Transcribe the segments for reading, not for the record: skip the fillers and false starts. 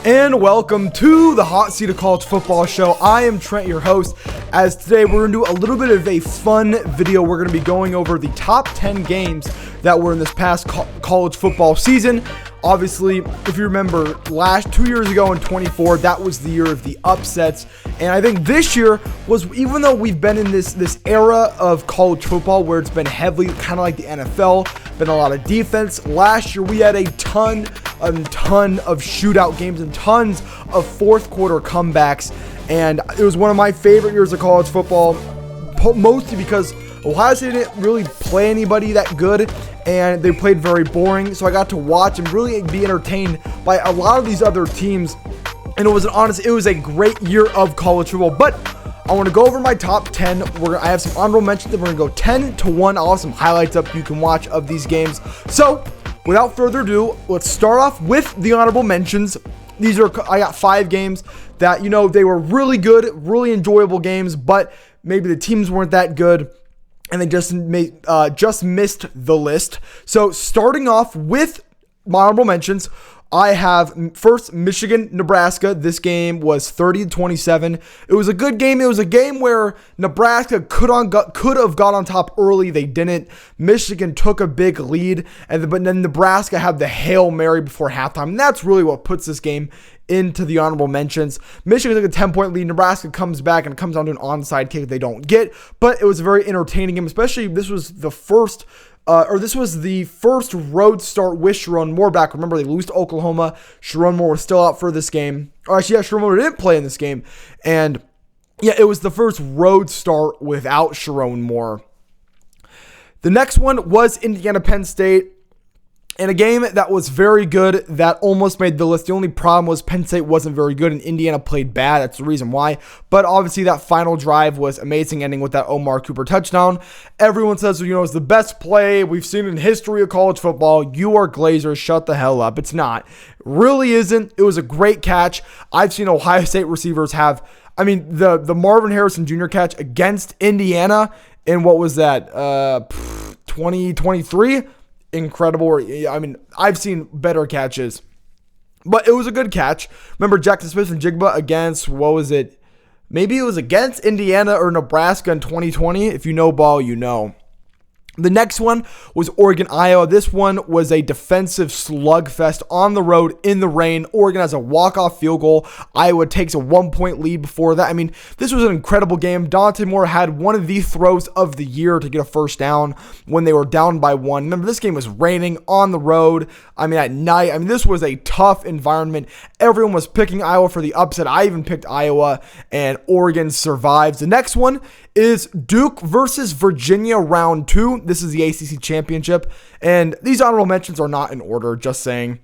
And welcome to the Hot Seat of College Football Show. I am Trent, your host, as today we're going to do a little bit of a fun video. We're going to be going over the top 10 games that were in this past college football season. Obviously, if you remember, 2 years ago in 24, that was the year of the upsets. And I think this year was, even though we've been in this era of college football where it's been heavily kind of like the NFL, been a lot of defense. Last year, we had a ton of shootout games and tons of fourth quarter comebacks. And it was one of my favorite years of college football, mostly because Ohio State didn't really play anybody that good, and they played very boring. So I got to watch and really be entertained by a lot of these other teams. And it was a great year of college football. But I want to go over my top 10. I have some honorable mentions that we're going to go 10 to 1. I'll have some highlights up you can watch of these games. So without further ado, let's start off with the honorable mentions. I got 5 games that, they were really good, really enjoyable games, but maybe the teams weren't that good, and they just missed the list. So starting off with my honorable mentions, I have first Michigan, Nebraska. This game was 30-27. It was a good game. It was a game where Nebraska could have got on top early. They didn't. Michigan took a big lead, but then Nebraska had the Hail Mary before halftime. And that's really what puts this game into the honorable mentions. Michigan took a 10-point lead. Nebraska comes back and it comes down to an onside kick they don't get. But it was a very entertaining game, especially this was the first road start with Sharon Moore back. Remember, they lose to Oklahoma. Sharon Moore was still out for this game. Sharon Moore didn't play in this game. And it was the first road start without Sharon Moore. The next one was Indiana-Penn State. In a game that was very good, that almost made the list. The only problem was Penn State wasn't very good and Indiana played bad. That's the reason why. But obviously that final drive was amazing, ending with that Omar Cooper touchdown. Everyone says, it's the best play we've seen in history of college football. You are Glazers. Shut the hell up. It's not. It really isn't. It was a great catch. I've seen Ohio State receivers have, the Marvin Harrison Jr. catch against Indiana in what was that, 2023? Incredible. I've seen better catches, but it was a good catch. Remember Jackson Smith and Jigba against, maybe it was against Indiana or Nebraska in 2020. If you know ball, you know. The next one was Oregon, Iowa. This one was a defensive slugfest on the road in the rain. Oregon has a walk-off field goal. Iowa takes a 1-point lead before that. This was an incredible game. Dante Moore had one of the throws of the year to get a first down when they were down by 1. Remember, this game was raining on the road. At night. This was a tough environment. Everyone was picking Iowa for the upset. I even picked Iowa, and Oregon survives. The next one is Duke versus Virginia round 2. This is the ACC championship, and these honorable mentions are not in order, just saying.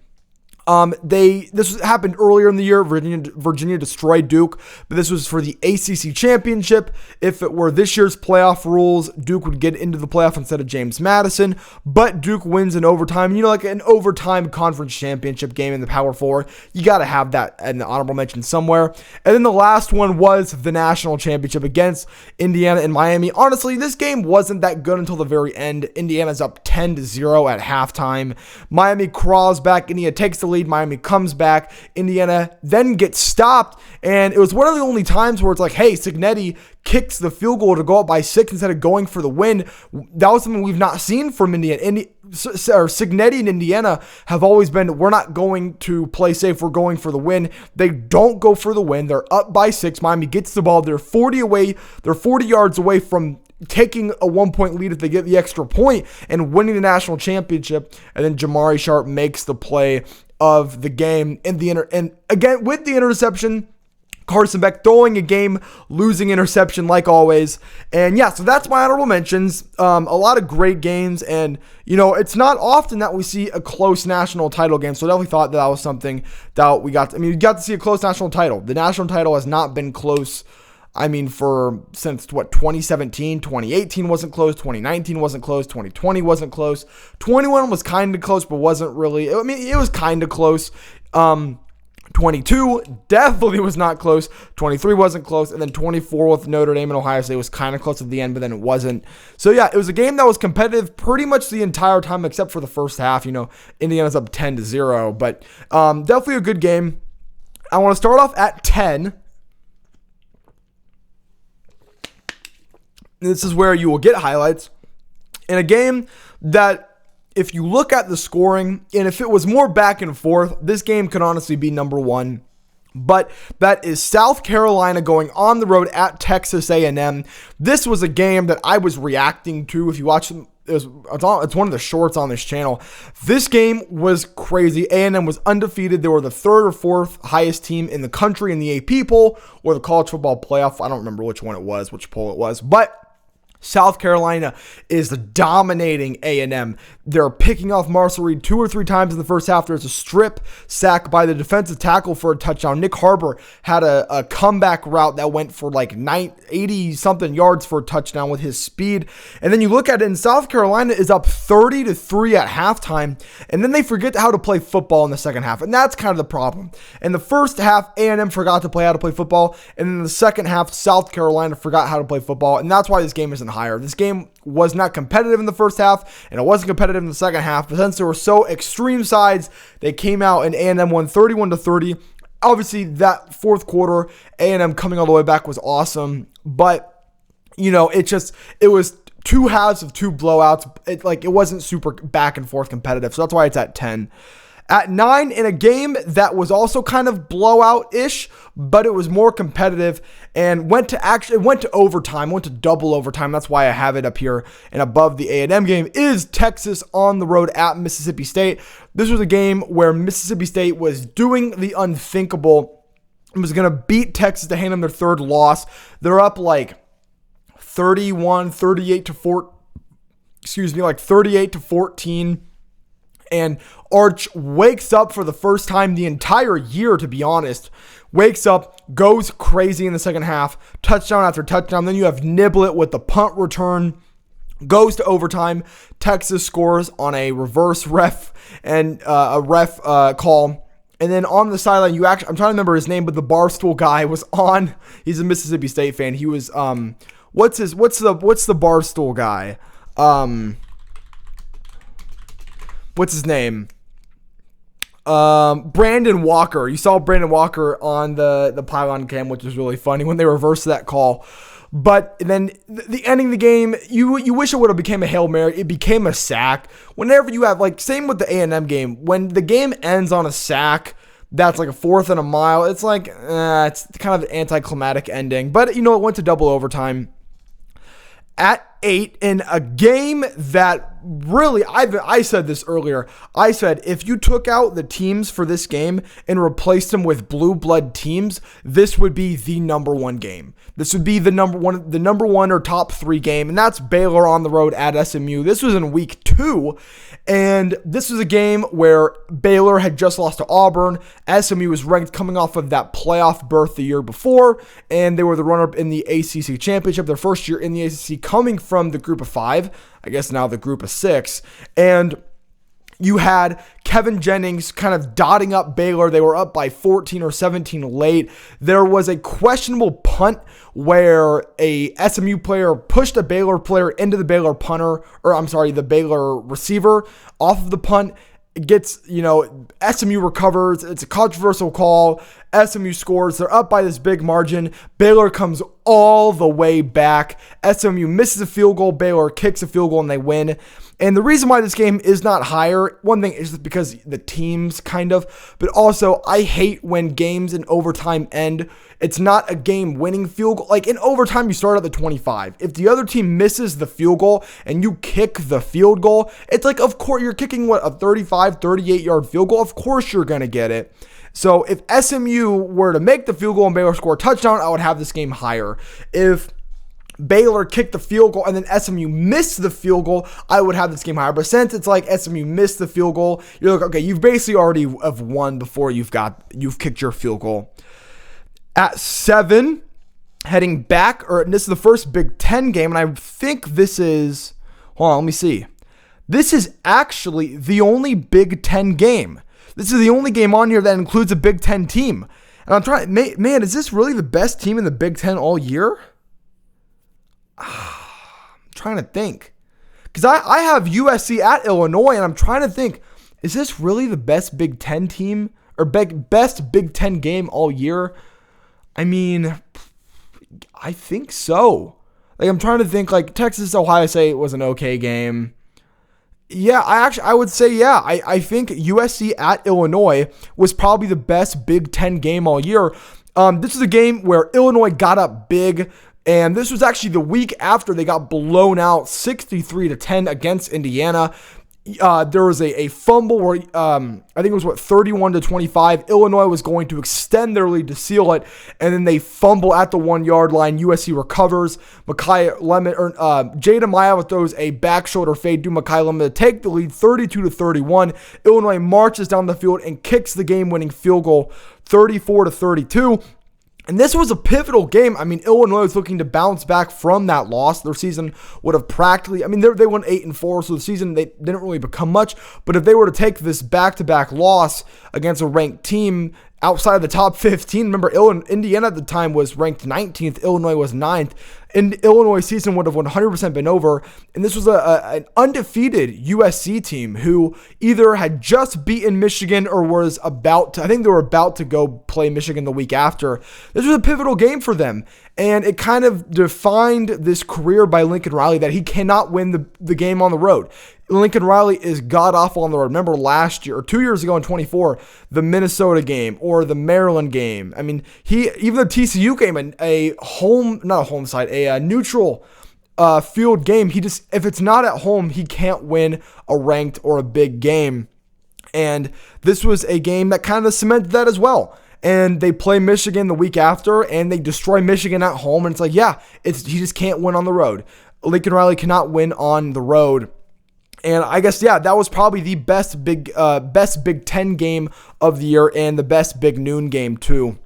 This happened earlier in the year. Virginia destroyed Duke, but this was for the ACC championship. If it were this year's playoff rules, Duke would get into the playoff instead of James Madison, but Duke wins in overtime. Like an overtime conference championship game in the Power Four. You got to have that in the honorable mention somewhere. And then the last one was the national championship against Indiana and Miami. Honestly, this game wasn't that good until the very end. Indiana's up 10-0 at halftime. Miami crawls back. Indiana takes the lead. Miami comes back. Indiana then gets stopped, and it was one of the only times where it's like, hey, Cignetti kicks the field goal to go up by 6 instead of going for the win. That was something we've not seen from Indiana. Cignetti and Indiana have always been, we're not going to play safe, we're going for the win. They don't go for the win. They're up by 6. Miami gets the ball. They're 40 yards away from taking a 1-point lead if they get the extra point and winning the national championship. And then Jamari Sharp makes the play of the game and again with the interception. Carson Beck throwing a game-losing interception like always. And so that's my honorable mentions. A lot of great games, and it's not often that we see a close national title game. So I definitely thought that was something that we got. We got to see a close national title. The national title has not been close. Since 2017, 2018 wasn't close, 2019 wasn't close, 2020 wasn't close, 21 was kind of close, but wasn't really. It was kind of close. 22 definitely was not close. 23 wasn't close. And then 24 with Notre Dame and Ohio State was kind of close at the end, but then it wasn't. So yeah, it was a game that was competitive pretty much the entire time except for the first half. Indiana's up 10-0, but definitely a good game. I want to start off at 10. This is where you will get highlights in a game that, if you look at the scoring, and if it was more back and forth, this game could honestly be number one. But that is South Carolina going on the road at Texas A&M. This was a game that I was reacting to. If you watch them, it's one of the shorts on this channel. This game was crazy. A&M was undefeated. They were the third or fourth highest team in the country in the AP poll or the college football playoff. I don't remember which one it was, which poll it was, but South Carolina is dominating A&M. They're picking off Marcel Reed 2 or 3 times in the first half. There's a strip sack by the defensive tackle for a touchdown. Nick Harbor had a comeback route that went for like 80-something yards for a touchdown with his speed. And then you look at it, and South Carolina is up 30-3 at halftime, and then they forget how to play football in the second half, and that's kind of the problem. In the first half, A&M forgot to play how to play football, and in the second half, South Carolina forgot how to play football, and that's why this game isn't higher. This game was not competitive in the first half, and it wasn't competitive in the second half, but since there were so extreme sides, they came out and A&M won 31-30. Obviously, that fourth quarter, A&M coming all the way back was awesome, but, you know, it was 2 halves of 2 blowouts. It wasn't super back and forth competitive, so that's why it's at 10. At 9, in a game that was also kind of blowout-ish, but it was more competitive and went to overtime, went to double overtime. That's why I have it up here and above the A&M game, is Texas on the road at Mississippi State. This was a game where Mississippi State was doing the unthinkable and was going to beat Texas to hand them their third loss. They're up like 38 to 14. And Arch wakes up for the first time the entire year, to be honest. Wakes up, goes crazy in the second half, touchdown after touchdown. Then you have Niblett with the punt return, goes to overtime. Texas scores on a reverse ref and a ref call. And then on the sideline, I'm trying to remember his name, but the Barstool guy was on. He's a Mississippi State fan. He was what's the Barstool guy? What's his name? Brandon Walker. You saw Brandon Walker on the pylon cam, which was really funny when they reversed that call. But then the ending of the game, you wish it would have became a Hail Mary. It became a sack. Whenever you have, like, same with the A&M game, when the game ends on a sack, that's like a 4th and a mile. It's like, it's kind of an anticlimactic ending. But, you know, it went to double overtime. At 8, in a game that really, I said this earlier. I said if you took out the teams for this game and replaced them with blue blood teams, this would be the number one game. This would be the number one or top 3 game, and that's Baylor on the road at SMU. This was in week 2, and this was a game where Baylor had just lost to Auburn. SMU was ranked coming off of that playoff berth the year before, and they were the runner-up in the ACC championship, their first year in the ACC, coming from the group of 5, I guess now the group of 6, and you had Kevin Jennings kind of dotting up Baylor. They were up by 14 or 17 late. There was a questionable punt where a SMU player pushed a Baylor player into the Baylor the Baylor receiver off of the punt. It gets, SMU recovers. It's a controversial call. SMU scores. They're up by this big margin. Baylor comes all the way back. SMU misses a field goal. Baylor kicks a field goal and they win. And the reason why this game is not higher, one thing is because the teams kind of, but also I hate when games in overtime end. It's not a game-winning field goal. Like in overtime, you start at the 25. If the other team misses the field goal and you kick the field goal, it's like, of course, you're kicking, a 35, 38-yard field goal? Of course you're going to get it. So if SMU were to make the field goal and Baylor score a touchdown, I would have this game higher. If Baylor kicked the field goal and then SMU missed the field goal, I would have this game higher. But since it's like SMU missed the field goal, you're like, okay, you've basically already have won before you've kicked your field goal. At 7, heading back, this is the first Big Ten game, and I think this is, hold on, let me see. This is actually the only Big Ten game. This is the only game on here that includes a Big Ten team. And I'm trying, man, is this really the best team in the Big Ten all year? I'm trying to think. Because I have USC at Illinois, and I'm trying to think, is this really the best Big Ten team? or best Big Ten game all year? I mean, I think so. Like, I'm trying to think, like, Texas Ohio State was an okay game. Yeah, I would say, yeah. I think USC at Illinois was probably the best Big Ten game all year. This is a game where Illinois got up big, and this was actually the week after they got blown out 63-10 against Indiana. There was a fumble where I think it was 31-25. Illinois was going to extend their lead to seal it, and then they fumble at the 1 yard line. USC recovers. Jada Maya throws a back shoulder fade to Makai Lemon to take the lead 32-31. Illinois marches down the field and kicks the game-winning field goal 34-32. And this was a pivotal game. I mean, Illinois was looking to bounce back from that loss. Their season would have practically, I mean, they went 8-4, so the season they didn't really become much. But if they were to take this back-to-back loss against a ranked team outside of the top 15, remember, Indiana at the time was ranked 19th. Illinois was 9th. And Illinois' season would have 100% been over. And this was an undefeated USC team who either had just beaten Michigan or was about to, I think they were about to go play Michigan the week after. This was a pivotal game for them. And it kind of defined this career by Lincoln Riley that he cannot win the game on the road. Lincoln Riley is god-awful on the road. Remember last year, or 2 years ago in 24, the Minnesota game or the Maryland game. I mean, even the TCU game, a neutral field game, if it's not at home, he can't win a ranked or a big game. And this was a game that kind of cemented that as well. And they play Michigan the week after, and they destroy Michigan at home. And it's like, yeah, he just can't win on the road. Lincoln Riley cannot win on the road. And I guess, yeah, that was probably the best Big Ten game of the year and the best Big Noon game too.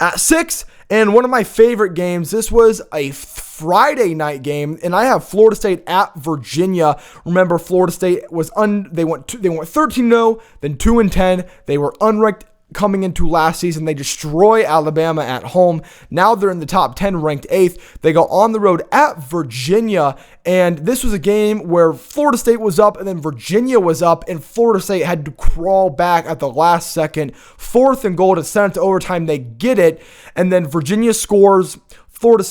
At 6, and one of my favorite games, this was a Friday night game, and I have Florida State at Virginia. Remember, Florida State they went 13-0, then 2-10. They were unranked coming into last season. They destroy Alabama at home. Now they're in the top 10, ranked 8th. They go on the road at Virginia, and this was a game where Florida State was up and then Virginia was up, and Florida State had to crawl back at the last second. 4th and goal to send it to overtime. They get it, and then Virginia scores. Florida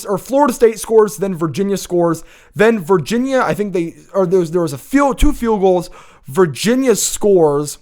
State scores, then Virginia scores. Then Virginia, I think there was two field goals. Virginia scores.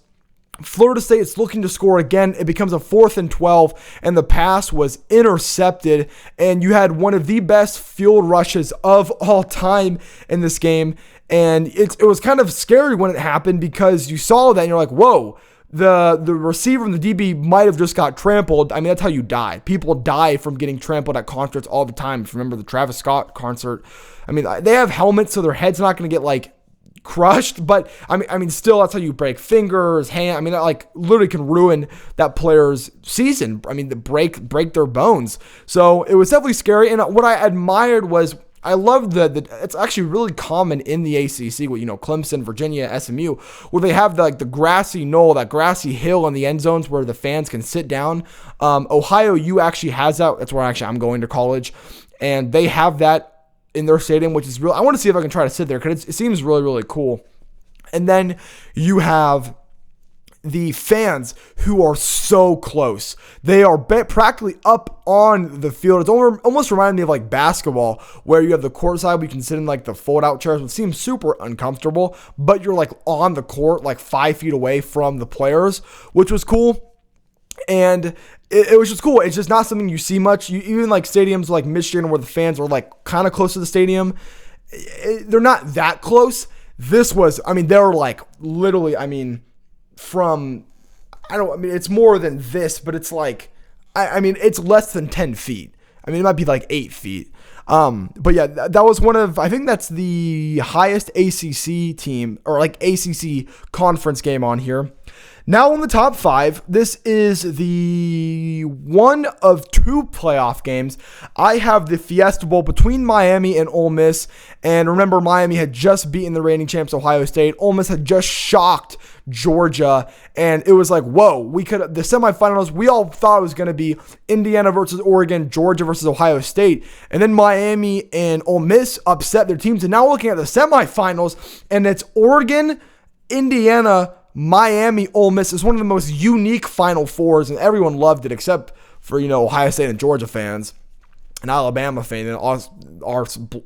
Florida State is looking to score again. It becomes a 4th and 12, and the pass was intercepted, and you had one of the best field rushes of all time in this game, and it was kind of scary when it happened because you saw that, and you're like, whoa, the receiver and the DB might have just got trampled. I mean, that's how you die. People die from getting trampled at concerts all the time. If you remember the Travis Scott concert, I mean, they have helmets, so their head's not going to get, like, crushed, but I mean, still, that's how you break fingers, hand. I mean, that like literally can ruin that player's season. I mean, break their bones. So it was definitely scary. And what I admired was I loved it's actually really common in the ACC with, Clemson, Virginia, SMU, where they have the grassy knoll, that grassy hill in the end zones where the fans can sit down. Ohio U actually has that. That's where I'm going to college, and they have that in their stadium, which is real. I want to see if I can try to sit there because it seems really, really cool. And then you have the fans who are so close. They are practically up on the field. It's almost reminded me of like basketball, where you have the court side where you can sit in like the fold-out chairs, which seems super uncomfortable, but you're like on the court, like 5 feet away from the players, which was cool. And it was just cool. It's just not something you see much. Even like stadiums like Michigan where the fans are like kind of close to the stadium, they're not that close. This was, they were like literally, it's more than this, but it's like, it's less than 10 feet. It might be like 8 feet. But yeah, that was one of, I think that's the highest ACC team or like ACC conference game on here. Now in the top 5, this is the one of 2 playoff games. I have the Fiesta Bowl between Miami and Ole Miss. And remember, Miami had just beaten the reigning champs Ohio State. Ole Miss had just shocked Georgia. And it was like, whoa, the semifinals, we all thought it was going to be Indiana versus Oregon, Georgia versus Ohio State. And then Miami and Ole Miss upset their teams. And now we're looking at the semifinals, and it's Oregon, Indiana, Miami Ole Miss is one of the most unique Final Fours, and everyone loved it except for, Ohio State and Georgia fans and Alabama fans and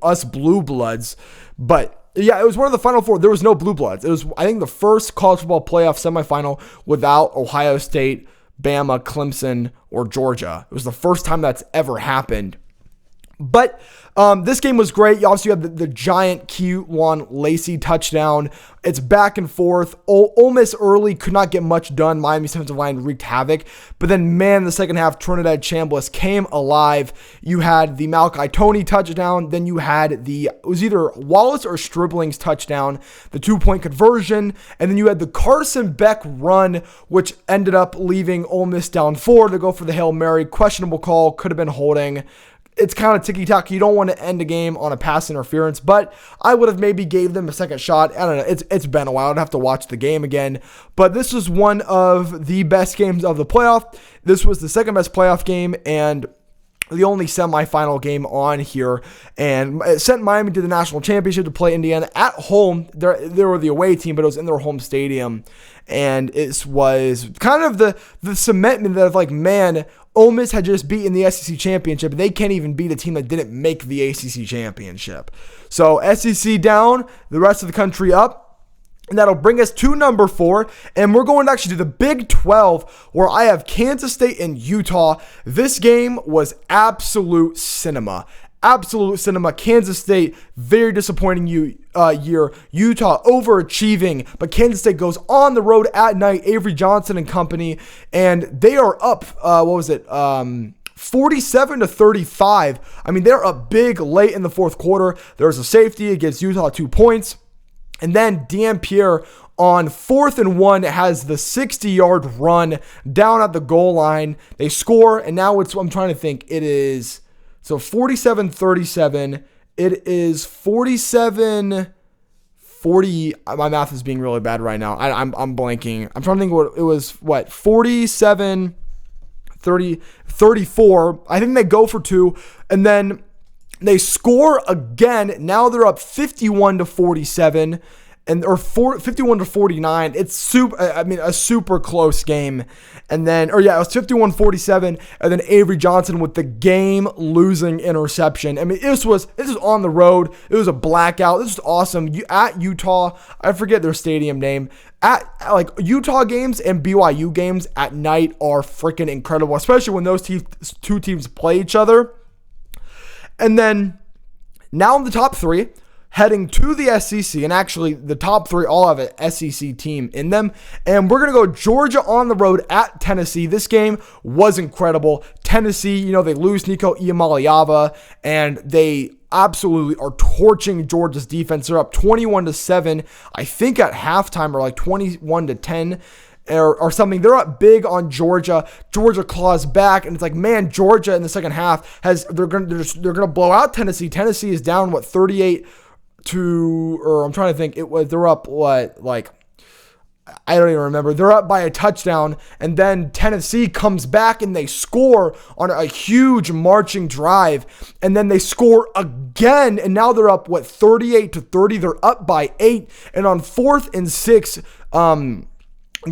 us blue bloods. But yeah, it was one of the Final Four. There was no blue bloods. It was, I think, the first college football playoff semifinal without Ohio State, Bama, Clemson, or Georgia. It was the first time that's ever happened. But this game was great. You obviously have the giant Q1 Lacey touchdown. It's back and forth. Ole Miss early could not get much done. Miami's defensive line wreaked havoc. But then, man, the second half, Trinidad Chambliss came alive. You had the Malachi Tony touchdown. Then you had it was either Wallace or Stribling's touchdown, the 2-point conversion. And then you had the Carson Beck run, which ended up leaving Ole Miss down 4 to go for the Hail Mary. Questionable call, could have been holding. It's kind of ticky-tacky. You don't want to end a game on a pass interference, but I would have maybe gave them a second shot. I don't know. It's been a while. I'd have to watch the game again. But this was one of the best games of the playoff. This was the second best playoff game and the only semifinal game on here, and it sent Miami to the national championship to play Indiana at home. They were the away team, but it was in their home stadium, and it was kind of the cementment of like, man, Ole Miss had just beaten the SEC championship, and they can't even beat a team that didn't make the ACC championship. So SEC down, the rest of the country up. And that'll bring us to number 4, and we're going actually to the Big 12, where I have Kansas State and Utah. This game was absolute cinema. Absolute cinema. Kansas State, very disappointing year. Utah overachieving, but Kansas State goes on the road at night. Avery Johnson and company, and they are up, 47-35. I mean, they're up big late in the fourth quarter. There's a safety. It gives Utah 2 points. And then Dean Pierre on 4th and 1 has the 60-yard run down at the goal line. They score, and now I'm trying to think. It is, 47-37. It is 47-40. My math is being really bad right now. I'm blanking. I'm trying to think what it was. 34. I think they go for 2, and then they score again. Now they're up 51-47 or 51-49. It's a super close game. And then, it was 51-47, and then Avery Johnson with the game-losing interception. I mean, this was on the road. It was a blackout. This was awesome. At Utah, I forget their stadium name. Utah games and BYU games at night are freaking incredible, especially when those two teams play each other. And then, now in the top 3, heading to the SEC, and actually the top 3 all have an SEC team in them, and we're going to go Georgia on the road at Tennessee. This game was incredible. Tennessee, they lose Nico Iamaleava, and they absolutely are torching Georgia's defense. They're up 21-7, I think at halftime, or like 21-10. Or something. They're up big on Georgia. Georgia claws back, and it's like, man, Georgia in the second half they're gonna blow out Tennessee. Tennessee is down 38 to, or I'm trying to think. They're up I don't even remember. They're up by a touchdown, and then Tennessee comes back and they score on a huge marching drive, and then they score again, and now they're up 38-30. They're up by 8, and on 4th and 6,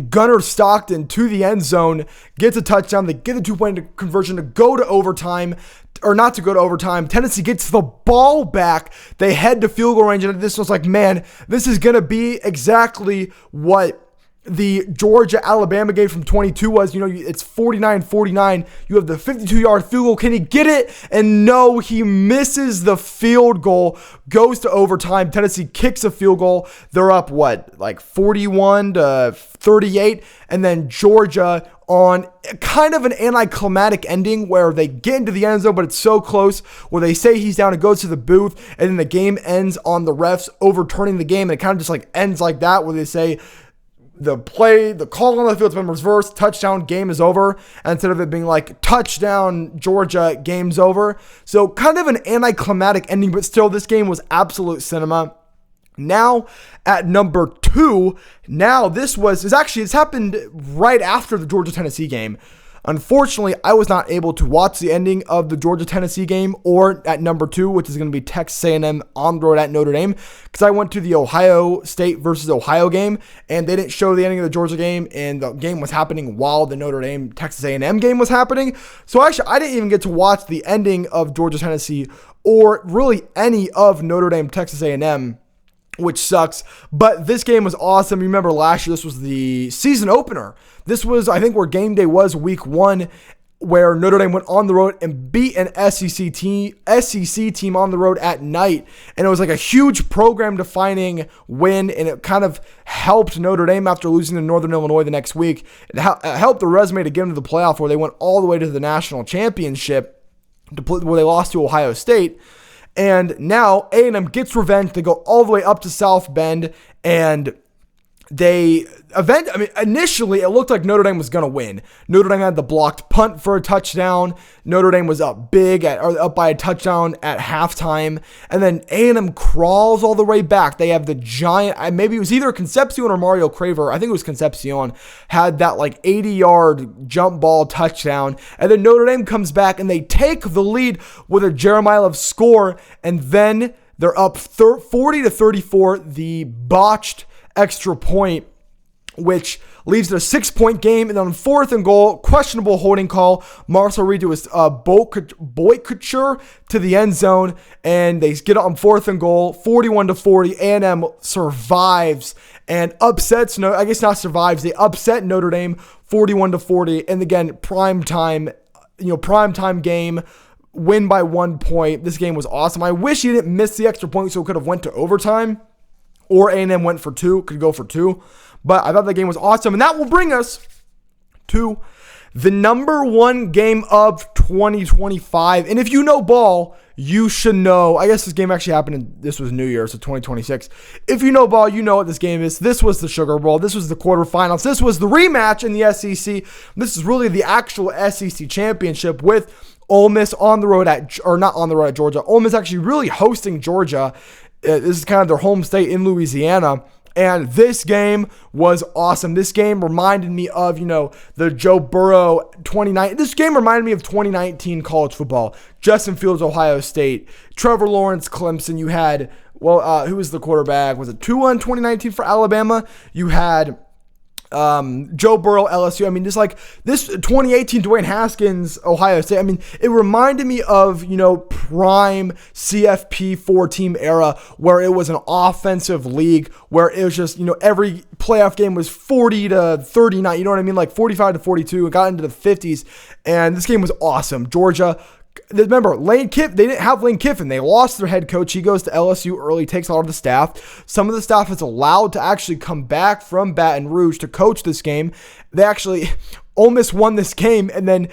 Gunnar Stockton to the end zone, gets a touchdown. They get the 2-point conversion to go to overtime, or not to go to overtime. Tennessee gets the ball back. They head to field goal range, and this was like, man, this is going to be exactly what the Georgia-Alabama game from 22 was. It's 49-49. You have the 52-yard field goal. Can he get it? And no, he misses the field goal. Goes to overtime. Tennessee kicks a field goal. They're up, 41-38. And then Georgia on kind of an anticlimactic ending where they get into the end zone, but it's so close where they say he's down and goes to the booth, and then the game ends on the refs overturning the game, and it kind of just ends like that, where they say, the call on the field's been reversed, touchdown, game is over, and instead of it being touchdown, Georgia, game's over. So kind of an anticlimactic ending, but still, this game was absolute cinema. Now at number 2, it's happened right after the Georgia-Tennessee game. Unfortunately, I was not able to watch the ending of the Georgia-Tennessee game or at number 2, which is going to be Texas A&M on the road at Notre Dame, because I went to the Ohio State versus Ohio game, and they didn't show the ending of the Georgia game, and the game was happening while the Notre Dame-Texas A&M game was happening. So actually, I didn't even get to watch the ending of Georgia-Tennessee or really any of Notre Dame-Texas A&M, which sucks. But this game was awesome. You remember last year, this was the season opener. This was, I think, where game day was week 1, where Notre Dame went on the road and beat an SEC team on the road at night. And it was like a huge program-defining win, and it kind of helped Notre Dame after losing to Northern Illinois the next week. It helped the resume to get into the playoff, where they went all the way to the national championship, where they lost to Ohio State. And now A&M gets revenge. They go all the way up to South Bend, and initially it looked like Notre Dame was going to win. Notre Dame had the blocked punt for a touchdown. Notre Dame was up up by a touchdown at halftime. And then A&M crawls all the way back. They have the giant, maybe it was either Concepcion or Mario Craver. I think it was Concepcion, had that like 80-yard jump ball touchdown. And then Notre Dame comes back and they take the lead with a Jeremiah Love score. And then they're up 40-34, the botched extra point, which leaves it a 6-point game. And then on 4th and goal, questionable holding call. Marcel Reed to his Boykature to the end zone, and they get on 4th and goal, 41-40. A&M survives and upsets. No, I guess not survives. They upset Notre Dame 41-40. And again, primetime game. Win by 1 point. This game was awesome. I wish he didn't miss the extra point, so it could have went to overtime. Or A&M went for 2, could go for 2. But I thought the game was awesome. And that will bring us to the number 1 game of 2025. And if you know ball, you should know. I guess this game actually happened, this was New Year, so 2026. If you know ball, you know what this game is. This was the Sugar Bowl. This was the quarterfinals. This was the rematch in the SEC. This is really the actual SEC championship with Ole Miss on the road not on the road at Georgia. Ole Miss actually really hosting Georgia. This is kind of their home state in Louisiana. And this game was awesome. This game reminded me of, the Joe Burrow 2019. This game reminded me of 2019 college football. Justin Fields, Ohio State. Trevor Lawrence, Clemson. You had, who was the quarterback? Was it Tua in 2019 for Alabama? You had Joe Burrow, LSU. I mean, just like this 2018 Dwayne Haskins, Ohio State. I mean, it reminded me of, prime CFP 4-team era where it was an offensive league where it was just, every playoff game was 40-39. You know what I mean? Like 45-42. It got into the 50s. And this game was awesome. Georgia. Remember, they didn't have Lane Kiffin. They lost their head coach. He goes to LSU early, takes a lot of the staff. Some of the staff is allowed to actually come back from Baton Rouge to coach this game. Ole Miss won this game, and then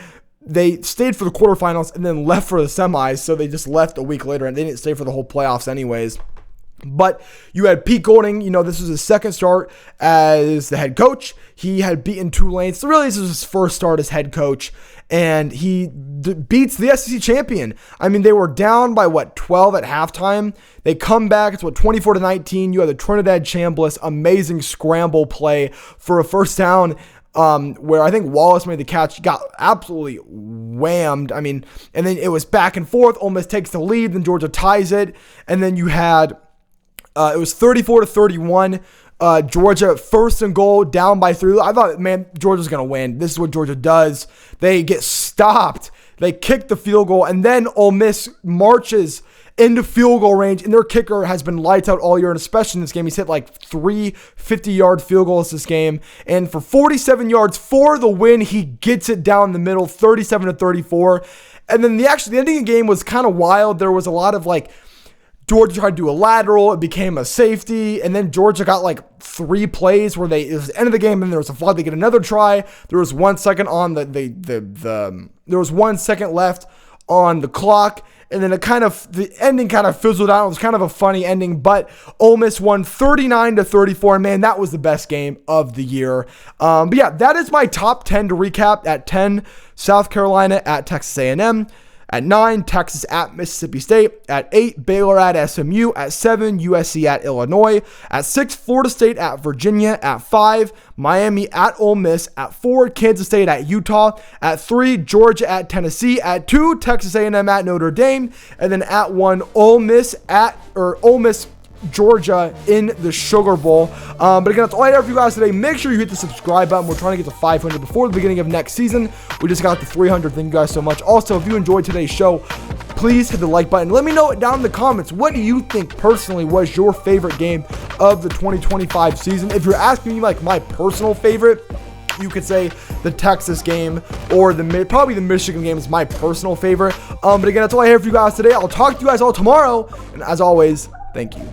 they stayed for the quarterfinals and then left for the semis. So they just left a week later, and they didn't stay for the whole playoffs anyways. But you had Pete Golding, this was his second start as the head coach. He had beaten Tulane. So really, this was his first start as head coach. And he beats the SEC champion. I mean, they were down by 12 at halftime. They come back. It's 24-19. You have the Trinidad Chambliss amazing scramble play for a first down. Where I think Wallace made the catch, got absolutely whammed. I mean, and then it was back and forth. Ole Miss takes the lead, then Georgia ties it. And then you had, it was 34-31. Georgia 1st and goal, down by 3. I thought, man, Georgia's going to win. This is what Georgia does. They get stopped. They kick the field goal, and then Ole Miss marches into field goal range, and their kicker has been lights out all year, and especially in this game. He's hit like 3 50-yard field goals this game, and for 47 yards for the win, he gets it down the middle, 37-34. And then the ending of the game was kind of wild. There was a lot of Georgia tried to do a lateral, it became a safety, and then Georgia got 3 plays where it was the end of the game, and there was a flag. They get another try. There was 1 second on there was 1 second left on the clock, and then the ending kind of fizzled out. It was kind of a funny ending, but Ole Miss won 39-34. And man, that was the best game of the year. But yeah, that is my top 10 to recap. At 10, South Carolina at Texas A&M. At 9, Texas at Mississippi State. At 8, Baylor at SMU. At 7, USC at Illinois. At 6, Florida State at Virginia. At 5, Miami at Ole Miss. At 4, Kansas State at Utah. At 3, Georgia at Tennessee. At 2, Texas A&M at Notre Dame. And then at 1, Ole Miss, Georgia in the Sugar Bowl. But again, that's all I have for you guys today. Make sure you hit the subscribe button. We're trying to get to 500 before the beginning of next season. We just got to 300. Thank you guys so much. Also, if you enjoyed today's show, please hit the like button. Let me know it down in the comments. What do you think personally was your favorite game of the 2025 season? If you're asking me like my personal favorite, you could say the Texas game or probably the Michigan game is my personal favorite. But again, that's all I have for you guys today. I'll talk to you guys all tomorrow. And as always, thank you.